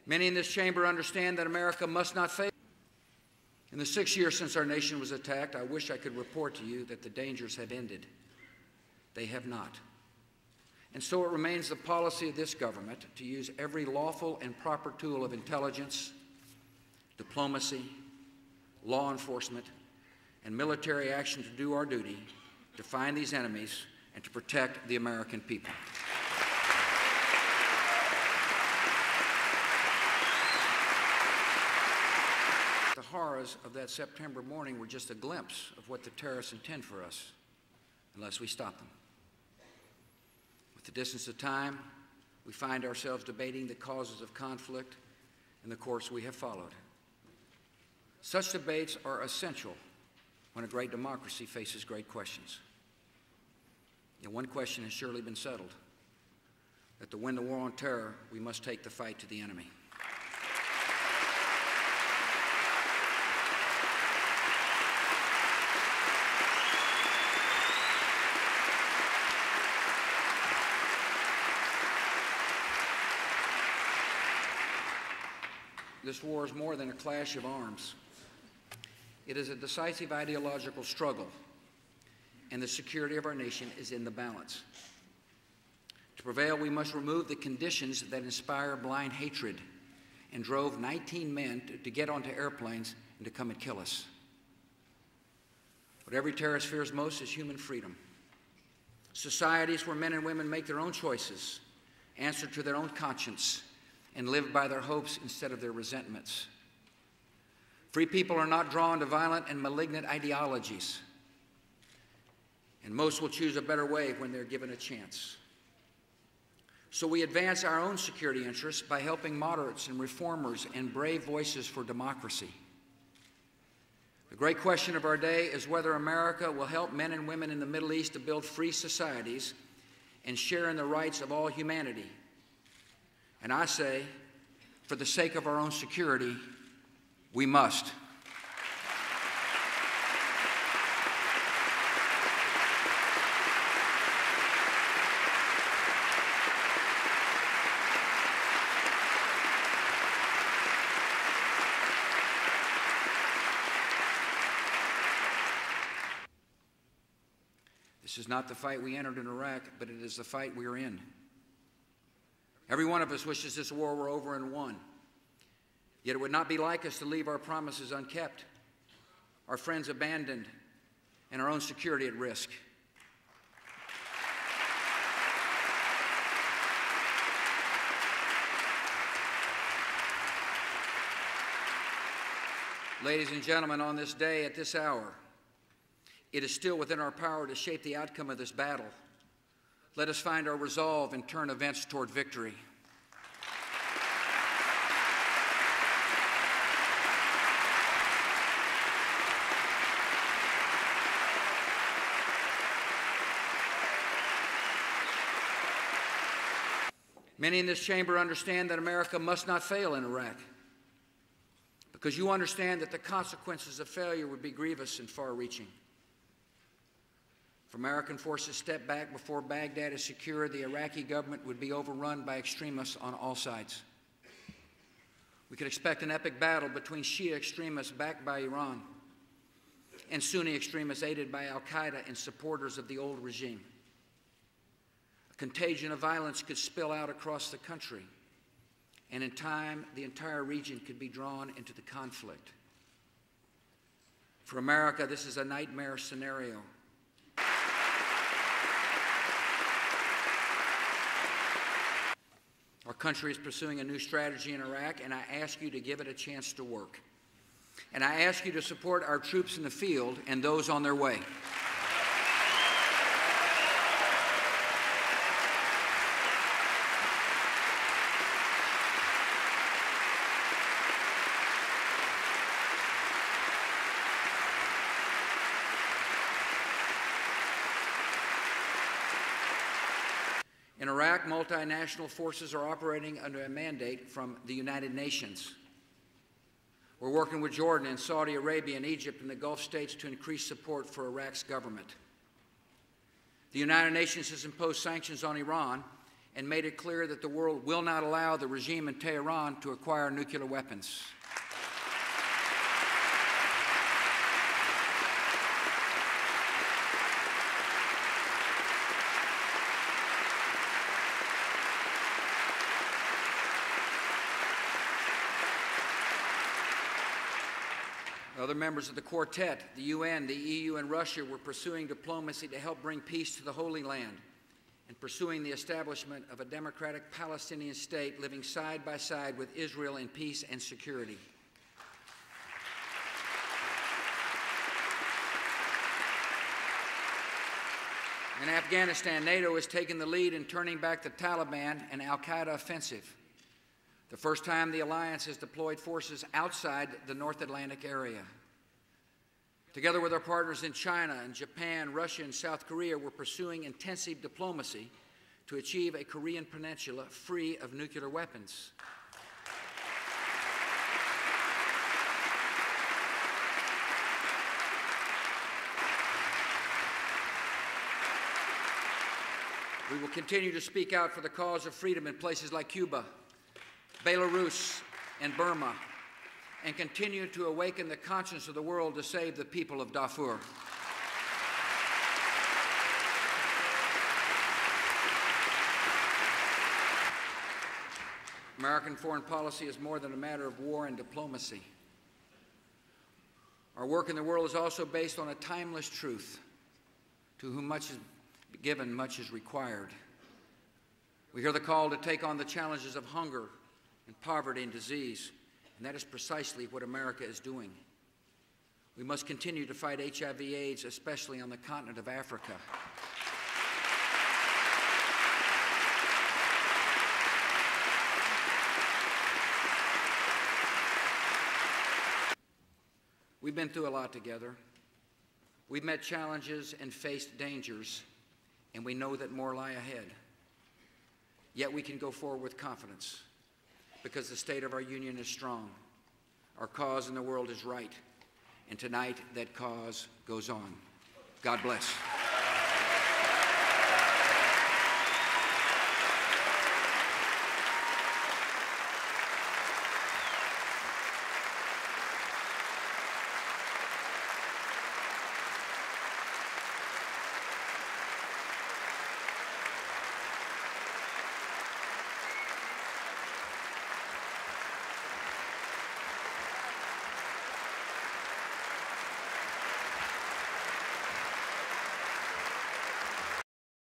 Many in this chamber understand that America must not fail. In the 6 years since our nation was attacked, I wish I could report to you that the dangers have ended. They have not. And so it remains the policy of this government to use every lawful and proper tool of intelligence, diplomacy, law enforcement, and military action to do our duty, to find these enemies, and to protect the American people. The horrors of that September morning were just a glimpse of what the terrorists intend for us, unless we stop them. With the distance of time, we find ourselves debating the causes of conflict and the course we have followed. Such debates are essential when a great democracy faces great questions. And one question has surely been settled, that to win the war on terror, we must take the fight to the enemy. This war is more than a clash of arms. It is a decisive ideological struggle, and the security of our nation is in the balance. To prevail, we must remove the conditions that inspire blind hatred and drove 19 men to get onto airplanes and to come and kill us. What every terrorist fears most is human freedom. Societies where men and women make their own choices, answer to their own conscience, and live by their hopes instead of their resentments. Free people are not drawn to violent and malignant ideologies, and most will choose a better way when they're given a chance. So we advance our own security interests by helping moderates and reformers and brave voices for democracy. The great question of our day is whether America will help men and women in the Middle East to build free societies and share in the rights of all humanity. And I say, for the sake of our own security, we must. This is not the fight we entered in Iraq, but it is the fight we are in. Every one of us wishes this war were over and won. Yet it would not be like us to leave our promises unkept, our friends abandoned, and our own security at risk. Ladies and gentlemen, on this day, at this hour, it is still within our power to shape the outcome of this battle. Let us find our resolve and turn events toward victory. Many in this chamber understand that America must not fail in Iraq, because you understand that the consequences of failure would be grievous and far-reaching. If American forces step back before Baghdad is secure, the Iraqi government would be overrun by extremists on all sides. We could expect an epic battle between Shia extremists backed by Iran and Sunni extremists aided by al-Qaeda and supporters of the old regime. A contagion of violence could spill out across the country, and in time, the entire region could be drawn into the conflict. For America, this is a nightmare scenario. Our country is pursuing a new strategy in Iraq, and I ask you to give it a chance to work. And I ask you to support our troops in the field and those on their way. In Iraq, multinational forces are operating under a mandate from the United Nations. We're working with Jordan and Saudi Arabia and Egypt and the Gulf states to increase support for Iraq's government. The United Nations has imposed sanctions on Iran, and made it clear that the world will not allow the regime in Tehran to acquire nuclear weapons. Other members of the quartet, the UN, the EU, and Russia were pursuing diplomacy to help bring peace to the Holy Land and pursuing the establishment of a democratic Palestinian state living side by side with Israel in peace and security. In Afghanistan, NATO has taken the lead in turning back the Taliban and al-Qaeda offensive, the first time the alliance has deployed forces outside the North Atlantic area. Together with our partners in China and Japan, Russia, and South Korea, we're pursuing intensive diplomacy to achieve a Korean peninsula free of nuclear weapons. We will continue to speak out for the cause of freedom in places like Cuba, Belarus, and Burma, and continue to awaken the conscience of the world to save the people of Darfur. American foreign policy is more than a matter of war and diplomacy. Our work in the world is also based on a timeless truth: to whom much is given, much is required. We hear the call to take on the challenges of hunger and poverty and disease, and that is precisely what America is doing. We must continue to fight HIV/AIDS, especially on the continent of Africa. We've been through a lot together. We've met challenges and faced dangers, and we know that more lie ahead. Yet we can go forward with confidence, because the state of our union is strong. Our cause in the world is right, and tonight that cause goes on. God bless.